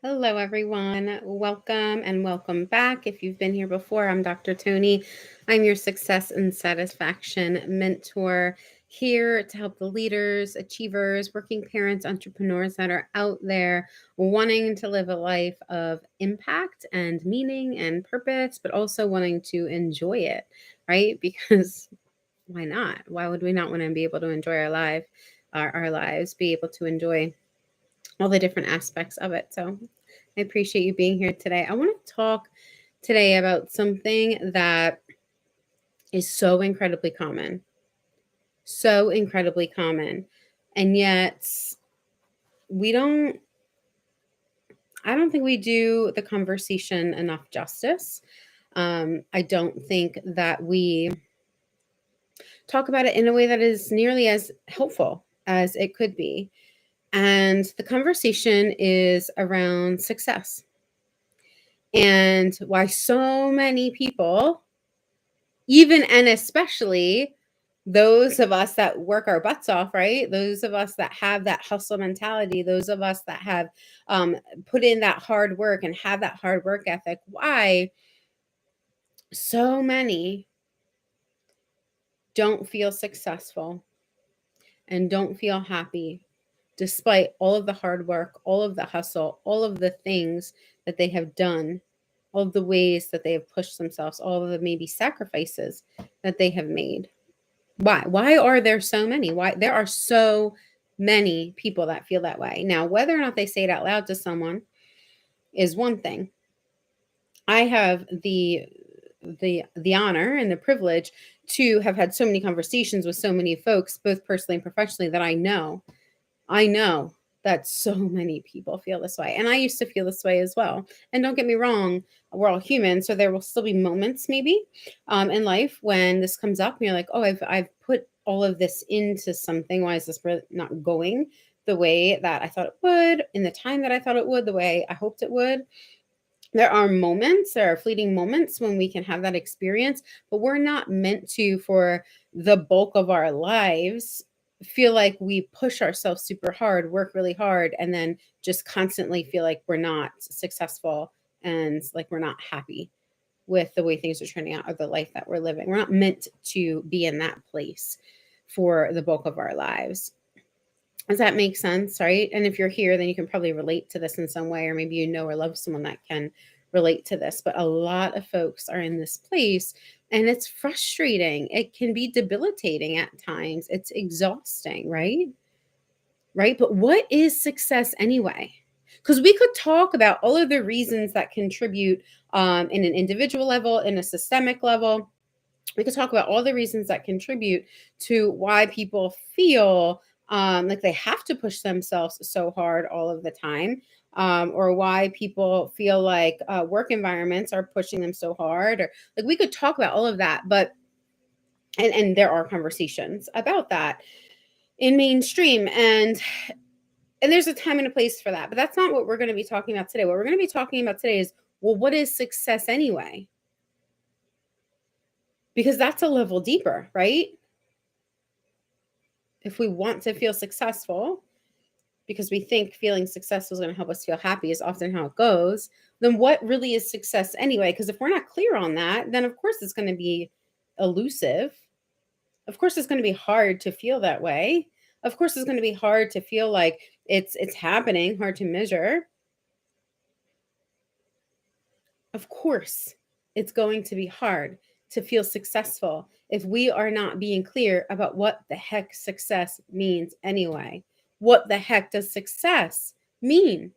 Hello, everyone. Welcome and welcome back. If you've been here before, I'm Dr. Toni. I'm your success and satisfaction mentor here to help the leaders, achievers, working parents, entrepreneurs that are out there wanting to live a life of impact and meaning and purpose, but also wanting to enjoy it, right? Because why not? Why would we not want to be able to enjoy our lives, be able to enjoy all the different aspects of it. So I appreciate you being here today. I want to talk today about something that is so incredibly common. So incredibly common. And yet we don't I don't think we do the conversation enough justice. I don't think that we talk about it in a way that is nearly as helpful as it could be. And the conversation is around success and why so many people, even and especially those of us that work our butts off, right? Those of us that have that hustle mentality, those of us that have put in that hard work and have that hard work ethic, why so many don't feel successful and don't feel happy despite all of the hard work, all of the hustle, all of the things that they have done, all of the ways that they have pushed themselves, all of the maybe sacrifices that they have made. Why? Why are there so many? Why there are so many people that feel that way. Now, whether or not they say it out loud to someone is one thing. I have the honor and the privilege to have had so many conversations with so many folks, both personally and professionally, that I know that so many people feel this way. And I used to feel this way as well. And don't get me wrong, we're all human. So there will still be moments maybe in life when this comes up and you're like, oh, I've put all of this into something. Why is this not going the way that I thought it would, in the time that I thought it would, the way I hoped it would? There are fleeting moments when we can have that experience, but we're not meant to, for the bulk of our lives, feel like we push ourselves super hard, work really hard, and then just constantly feel like we're not successful and like we're not happy with the way things are turning out or the life that we're living. We're not meant to be in that place for the bulk of our lives. Does that make sense? Right. And if you're here, then you can probably relate to this in some way, or maybe you know or love someone that can relate to this. But a lot of folks are in this place and it's frustrating. It can be debilitating at times. It's exhausting, right? Right. But what is success anyway? Because we could talk about all of the reasons that contribute in an individual level, in a systemic level. We could talk about all the reasons that contribute to why people feel like they have to push themselves so hard all of the time, or why people feel like work environments are pushing them so hard, or like we could talk about all of that. But and there are conversations about that in mainstream, and there's a time and a place for that. But that's not what we're going to be talking about today. What we're going to be talking about today is, well, what is success anyway? Because that's a level deeper, right? If we want to feel successful, because we think feeling successful is going to help us feel happy is often how it goes, then what really is success anyway? Because if we're not clear on that, then of course it's going to be elusive. Of course it's going to be hard to feel that way. Of course it's going to be hard to feel like it's happening, hard to measure. Of course it's going to be hard to feel successful if we are not being clear about what the heck success means anyway. What the heck does success mean?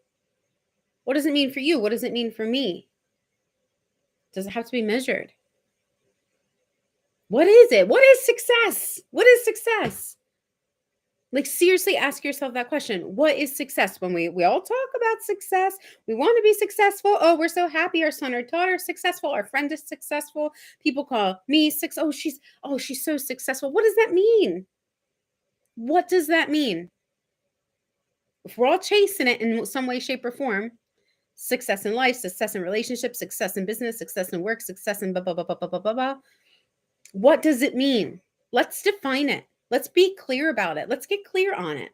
What does it mean for you? What does it mean for me? Does it have to be measured? What is it? What is success? What is success? Like, seriously ask yourself that question. What is success? When we all talk about success, we want to be successful. Oh, we're so happy our son or daughter is successful, our friend is successful. People call me six. Oh, she's so successful. What does that mean? What does that mean? If we're all chasing it in some way, shape, or form, success in life, success in relationships, success in business, success in work, success in blah, blah, blah, blah, blah, blah, blah, blah. What does it mean? Let's define it. Let's be clear about it. Let's get clear on it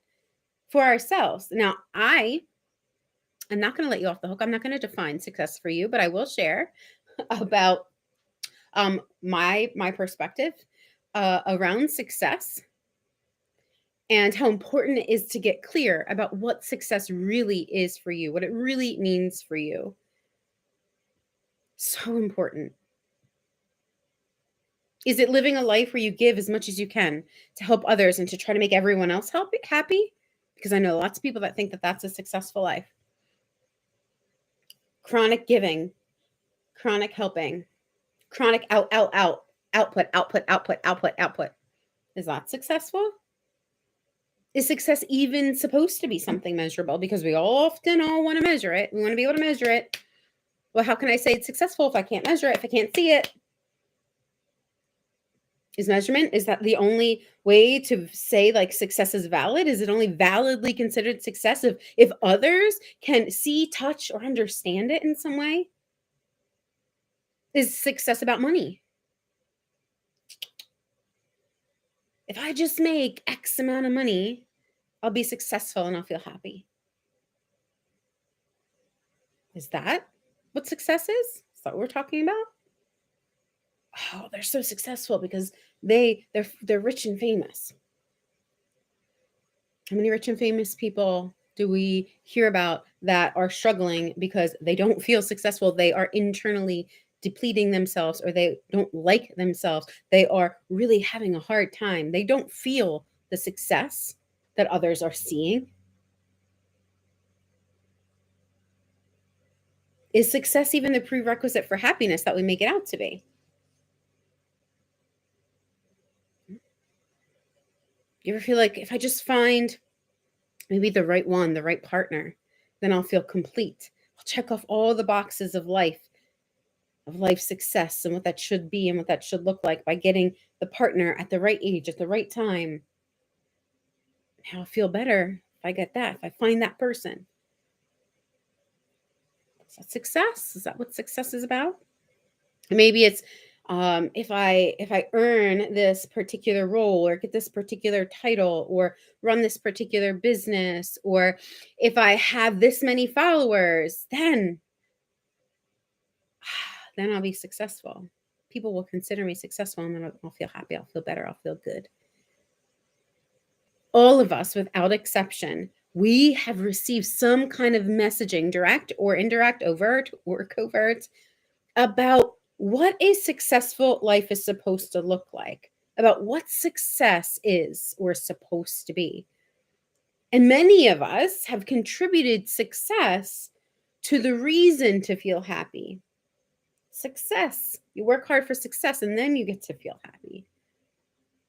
for ourselves. Now, I I'm not going to let you off the hook. I'm not going to define success for you, but I will share about my perspective around success and how important it is to get clear about what success really is for you, what it really means for you. So important. Is it living a life where you give as much as you can to help others and to try to make everyone else happy? Because I know lots of people that think that that's a successful life. Chronic giving, chronic helping, chronic output. Is that successful? Is success even supposed to be something measurable? Because we often all want to measure it. We want to be able to measure it. Well, how can I say it's successful if I can't measure it, if I can't see it? Is that the only way to say like success is valid? Is it only validly considered success if others can see, touch, or understand it in some way? Is success about money? If I just make X amount of money, I'll be successful and I'll feel happy. Is that what success is? Is that what we're talking about? Oh, they're so successful because they're rich and famous. How many rich and famous people do we hear about that are struggling because they don't feel successful? They are internally depleting themselves or they don't like themselves. They are really having a hard time. They don't feel the success that others are seeing. Is success even the prerequisite for happiness that we make it out to be? You ever feel like if I just find maybe the right one, the right partner, then I'll feel complete. I'll check off all the boxes of life success and what that should be and what that should look like by getting the partner at the right age, at the right time. And I'll feel better if I get that, if I find that person. Is that success? Is that what success is about? Maybe it's if I earn this particular role or get this particular title or run this particular business or if I have this many followers, then I'll be successful. People will consider me successful and then I'll feel happy, I'll feel better, I'll feel good. All of us, without exception, we have received some kind of messaging, direct or indirect, overt or covert, about what a successful life is supposed to look like, about what success is or is supposed to be. And many of us have contributed success to the reason to feel happy. Success. You work hard for success and then you get to feel happy.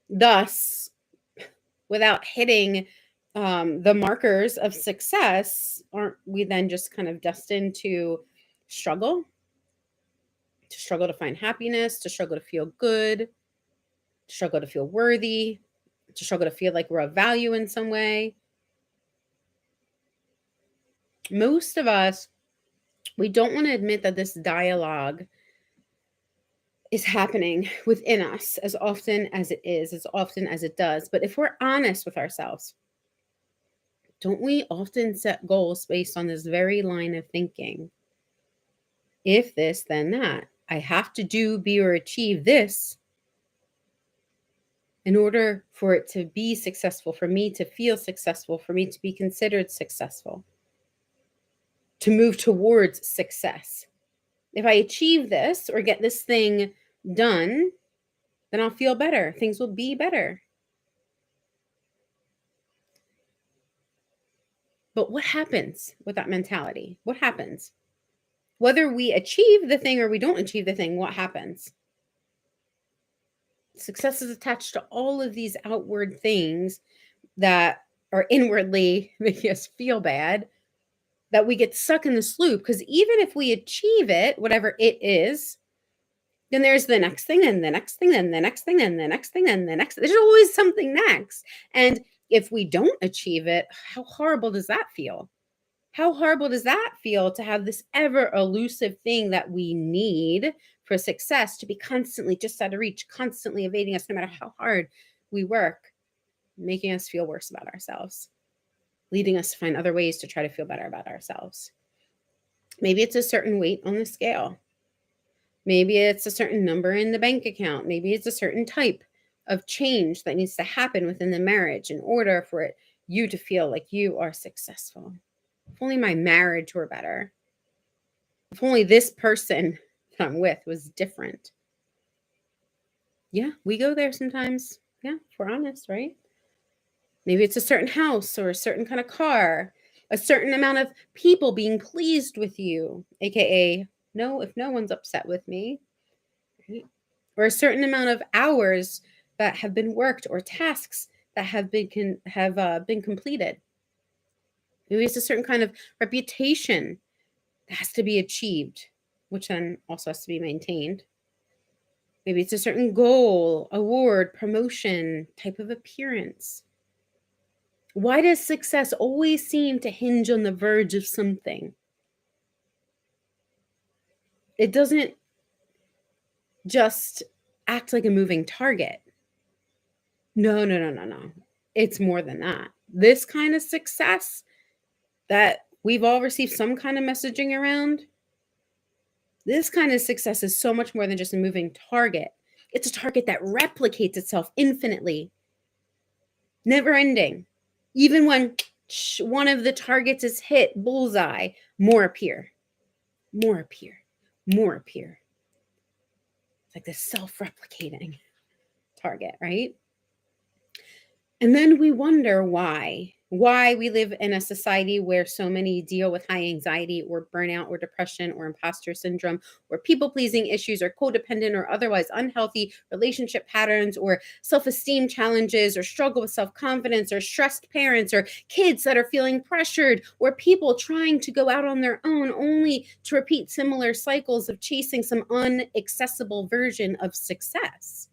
Thus, without hitting the markers of success, aren't we then just kind of destined to struggle? To struggle to find happiness, to struggle to feel good, to struggle to feel worthy, to struggle to feel like we're of value in some way. Most of us, we don't want to admit that this dialogue is happening within us as often as it is, as often as it does. But if we're honest with ourselves, don't we often set goals based on this very line of thinking? If this, then that. I have to do, be, or achieve this in order for it to be successful, for me to feel successful, for me to be considered successful, to move towards success. If I achieve this or get this thing done, then I'll feel better. Things will be better. But what happens with that mentality? What happens? Whether we achieve the thing or we don't achieve the thing, what happens? Success is attached to all of these outward things that are inwardly making us feel bad, that we get stuck in this loop. Because even if we achieve it, whatever it is, then there's the next thing, and the next thing, and the next thing, and the next thing, and the next. There's always something next. And if we don't achieve it, how horrible does that feel? How horrible does that feel to have this ever elusive thing that we need for success to be constantly just out of reach, constantly evading us, no matter how hard we work, making us feel worse about ourselves, leading us to find other ways to try to feel better about ourselves. Maybe it's a certain weight on the scale. Maybe it's a certain number in the bank account. Maybe it's a certain type of change that needs to happen within the marriage in order for you to feel like you are successful. If only my marriage were better. If only this person that I'm with was different. Yeah, we go there sometimes. Yeah, if we're honest, right? Maybe it's a certain house or a certain kind of car, a certain amount of people being pleased with you, aka no, if no one's upset with me, right? Or a certain amount of hours that have been worked or tasks that have been completed. Maybe it's a certain kind of reputation that has to be achieved, which then also has to be maintained. Maybe it's a certain goal, award, promotion, type of appearance. Why does success always seem to hinge on the verge of something? It doesn't just act like a moving target. No, no, no, no, no. It's more than that. This kind of success that we've all received some kind of messaging around, this kind of success is so much more than just a moving target. It's a target that replicates itself infinitely, never ending. Even when one of the targets is hit, bullseye, more appear, more appear, more appear. It's like this self-replicating target, right? And then we wonder why we live in a society where so many deal with high anxiety or burnout or depression or imposter syndrome or people-pleasing issues or codependent or otherwise unhealthy relationship patterns or self-esteem challenges or struggle with self-confidence or stressed parents or kids that are feeling pressured or people trying to go out on their own only to repeat similar cycles of chasing some unaccessible version of success.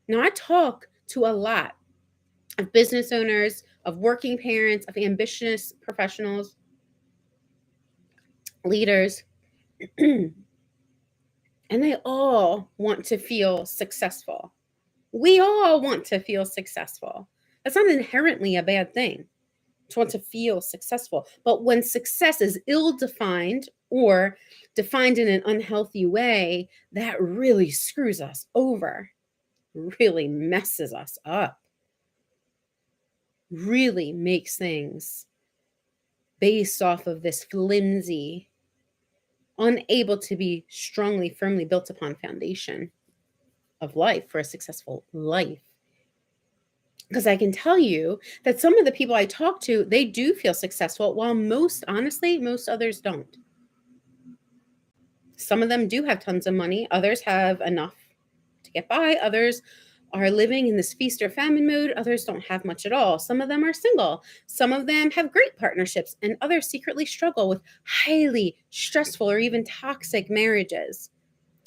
Now, I talk to a lot of business owners, of working parents, of ambitious professionals, leaders, and they all want to feel successful. We all want to feel successful. That's not inherently a bad thing to want to feel successful. But when success is ill defined or defined in an unhealthy way, that really screws us over, really messes us up, really makes things based off of this flimsy, unable to be strongly, firmly built upon foundation of life for a successful life. Because I can tell you that some of the people I talk to, they do feel successful, while honestly, most others don't. Some of them do have tons of money, others have enough to get by, others are living in this feast or famine mode, others don't have much at all. Some of them are single, some of them have great partnerships, and others secretly struggle with highly stressful or even toxic marriages.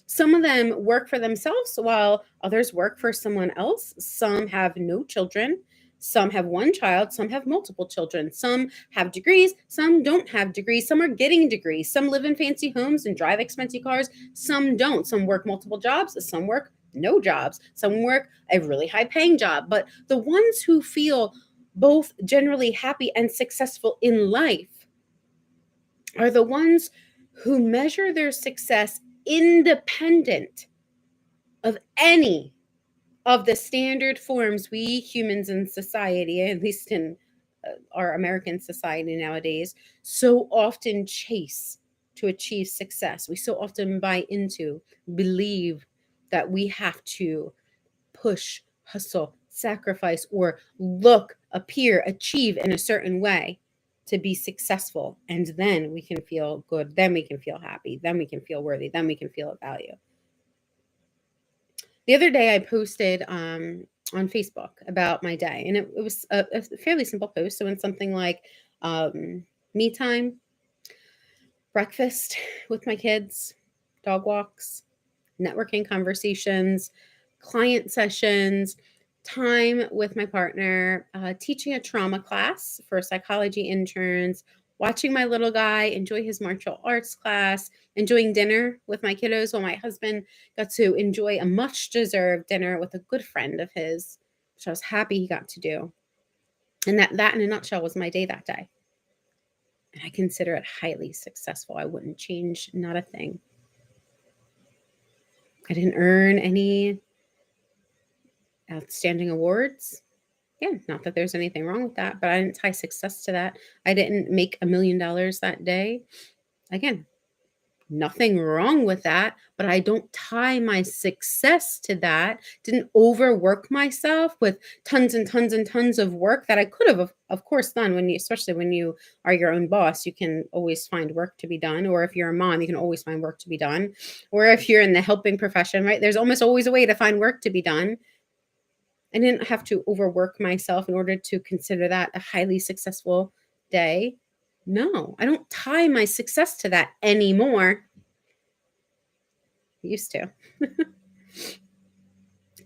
Some of them work for themselves while others work for someone else. Some have no children. Some have one child. Some have multiple children. Some have degrees. Some don't have degrees. Some are getting degrees. Some live in fancy homes and drive expensive cars. Some don't. Some work multiple jobs. Some work no jobs. Some work a really high paying job. But the ones who feel both generally happy and successful in life are the ones who measure their success independent of any of the standard forms we humans in society, at least in our American society nowadays, so often chase to achieve success. We so often buy into, believe that we have to push, hustle, sacrifice, or look, appear, achieve in a certain way to be successful. And then we can feel good. Then we can feel happy. Then we can feel worthy. Then we can feel of value. The other day I posted on Facebook about my day, and it was a fairly simple post. So it's something like me time, breakfast with my kids, dog walks, networking conversations, client sessions, time with my partner, teaching a trauma class for psychology interns, watching my little guy enjoy his martial arts class, enjoying dinner with my kiddos while my husband got to enjoy a much deserved dinner with a good friend of his, which I was happy he got to do. And that in a nutshell was my day that day. And I consider it highly successful. I wouldn't change not a thing. I didn't earn any outstanding awards. Yeah, not that there's anything wrong with that, but I didn't tie success to that. I didn't make $1 million that day. Again, nothing wrong with that, but I don't tie my success to that. Didn't overwork myself with tons and tons and tons of work that I could have, of course, done. Especially when you are your own boss, you can always find work to be done. Or if you're a mom, you can always find work to be done. Or if you're in the helping profession, right? There's almost always a way to find work to be done. I didn't have to overwork myself in order to consider that a highly successful day. No, I don't tie my success to that anymore. I used to.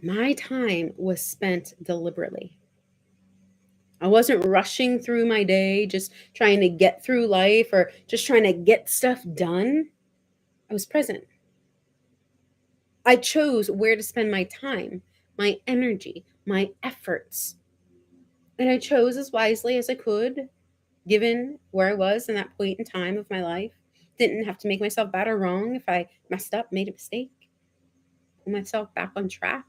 My time was spent deliberately. I wasn't rushing through my day, just trying to get through life or just trying to get stuff done. I was present. I chose where to spend my time, my energy, my efforts. And I chose as wisely as I could, given where I was in that point in time of my life. Didn't have to make myself bad or wrong if I messed up, made a mistake, pull myself back on track.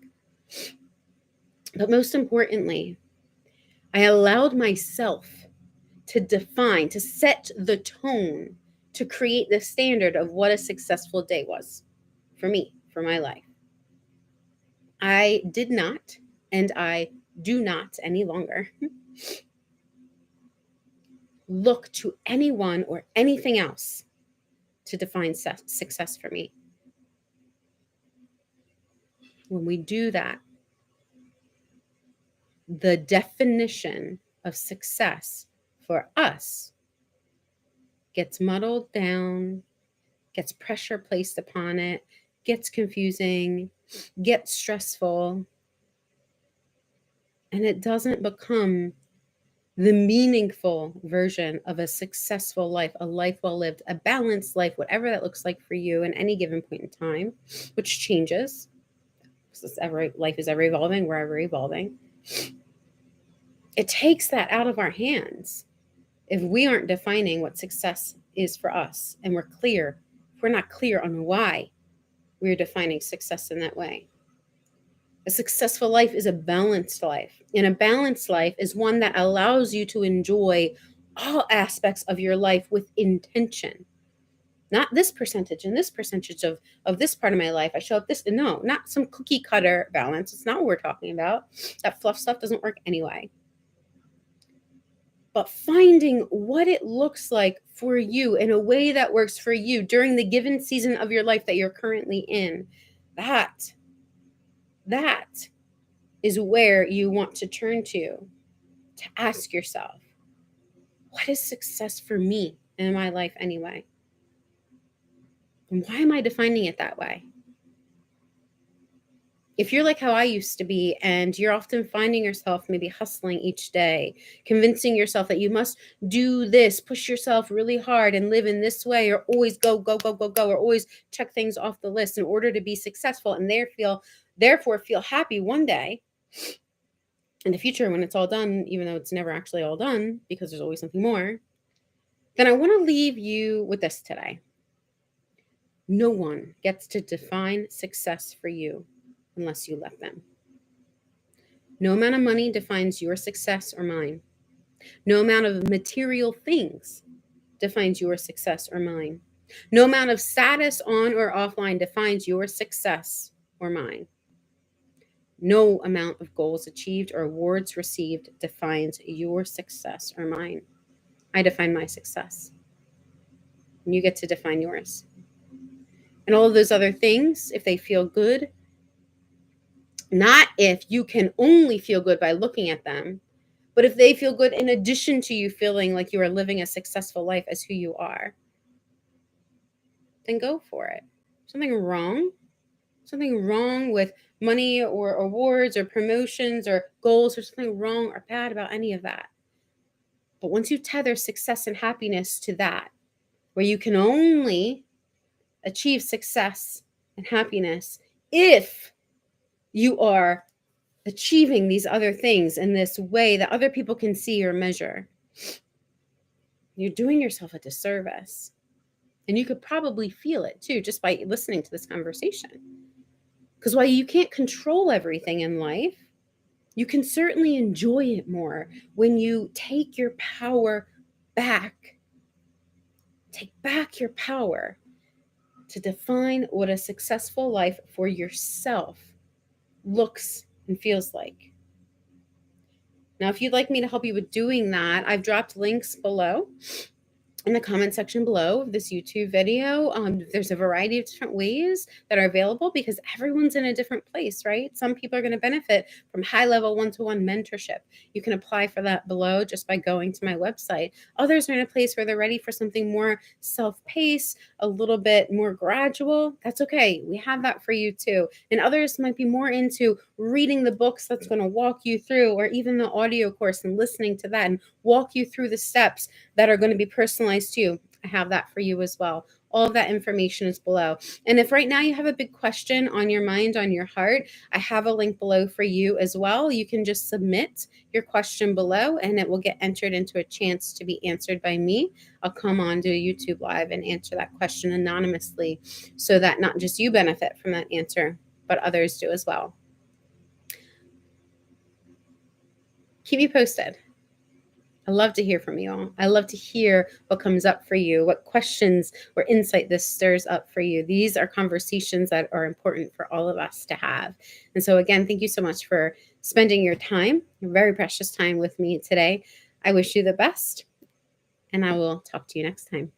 But most importantly, I allowed myself to define, to set the tone, to create the standard of what a successful day was for me, for my life. I did not, and I do not any longer look to anyone or anything else to define success for me. When we do that, the definition of success for us gets muddled down, gets pressure placed upon it, gets confusing, gets stressful, and it doesn't become the meaningful version of a successful life, a life well lived, a balanced life, whatever that looks like for you in any given point in time, which changes. Life is ever evolving, we're ever evolving. It takes that out of our hands if we aren't defining what success is for us, and if we're not clear on why we're defining success in that way. A successful life is a balanced life, and a balanced life is one that allows you to enjoy all aspects of your life with intention. Not this percentage and this percentage of this part of my life. I show up this. No, not some cookie cutter balance. It's not what we're talking about. That fluff stuff doesn't work anyway. But finding what it looks like for you in a way that works for you during the given season of your life that you're currently in, that is where you want to turn to ask yourself, what is success for me in my life anyway? And why am I defining it that way? If you're like how I used to be, and you're often finding yourself maybe hustling each day, convincing yourself that you must do this, push yourself really hard and live in this way, or always go, go, go, go, go, or always check things off the list in order to be successful and therefore feel happy one day, in the future when it's all done, even though it's never actually all done because there's always something more, then I want to leave you with this today. No one gets to define success for you unless you let them. No amount of money defines your success or mine. No amount of material things defines your success or mine. No amount of status on or offline defines your success or mine. No amount of goals achieved or awards received defines your success or mine. I define my success. And you get to define yours. And all of those other things, if they feel good, not if you can only feel good by looking at them, but if they feel good in addition to you feeling like you are living a successful life as who you are, then go for it. Something wrong? Something wrong with money or awards or promotions or goals, or something wrong or bad about any of that. But once you tether success and happiness to that, where you can only achieve success and happiness if you are achieving these other things in this way that other people can see or measure, you're doing yourself a disservice. And you could probably feel it too, just by listening to this conversation. Because while you can't control everything in life, you can certainly enjoy it more when you take your power back. Take back your power to define what a successful life for yourself looks and feels like. Now, if you'd like me to help you with doing that, I've dropped links below in the comment section below of this YouTube video. There's a variety of different ways that are available because everyone's in a different place, right? Some people are going to benefit from high-level one-to-one mentorship. You can apply for that below just by going to my website. Others are in a place where they're ready for something more self-paced, a little bit more gradual. That's okay. We have that for you too. And others might be more into reading the books that's going to walk you through, or even the audio course and listening to that and walk you through the steps that are going to be personalized to you. I have that for you as well. All of that information is below. And if right now you have a big question on your mind, on your heart, I have a link below for you as well. You can just submit your question below and it will get entered into a chance to be answered by me. I'll come on to a YouTube live and answer that question anonymously so that not just you benefit from that answer, but others do as well. Keep me posted. I love to hear from you all. I love to hear what comes up for you, what questions or insight this stirs up for you. These are conversations that are important for all of us to have. And so again, thank you so much for spending your time, your very precious time with me today. I wish you the best, and I will talk to you next time.